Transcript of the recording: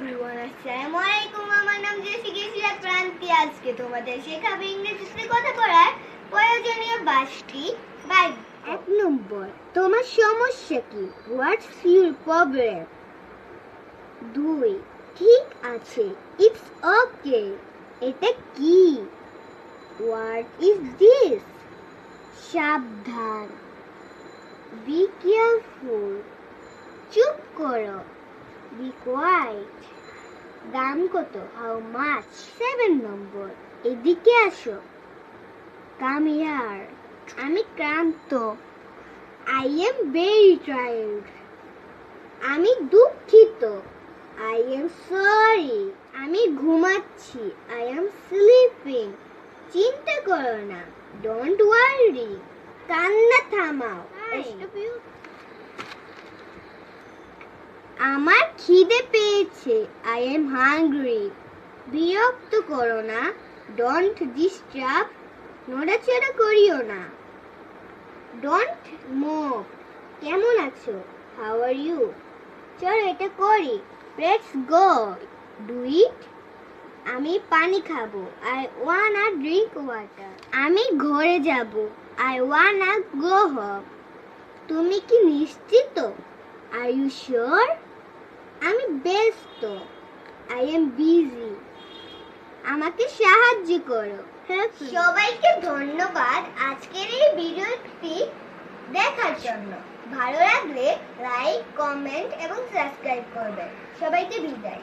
Everyone, আসসালামু আলাইকুম। আমার নাম জেসিকা প্রান্তি। আজকে তোমাদের শেখাবো ইংরেজিতে কথা বলার প্রয়োজনীয় 5টি বাক্য। 1 নম্বর, তোমার সমস্যা কি? What's your problem? 2, ঠিক আছে, ইটস ওকে। এটা কি? What is this? সাবধান, বি কেয়ারফুল। চুপ করো, be quiet. দাম কত? How much? 7 নম্বর, এদিকে আসো, come here. আমি ক্লান্ত, I am very tired. আমি দুঃখিত, I am sorry. আমি ঘুমাচ্ছি, I am sleeping. চিন্তা করো না, don't worry. কান্না থামাও, আমার খিদে পেয়েছে, I am hungry. বিরক্ত করো না, don't disturb. নড়াচড়া করিও না, don't move. কেমন আছো? How are you? চলো এটা করি, let's go. Do it. আমি পানি খাবো, I wanna drink water. আমি ঘরে যাব, I wanna go home. তুমি কি নিশ্চিত? Are you sure? আমি ব্যস্ত, I am busy. আমাকে সাহায্য করো, help me. সবাইকে ধন্যবাদ আজকের এই ভিডিওটি দেখার জন্য। ভালো লাগলে লাইক, কমেন্ট এবং সাবস্ক্রাইব করবেন। সবাইকে বিদায়।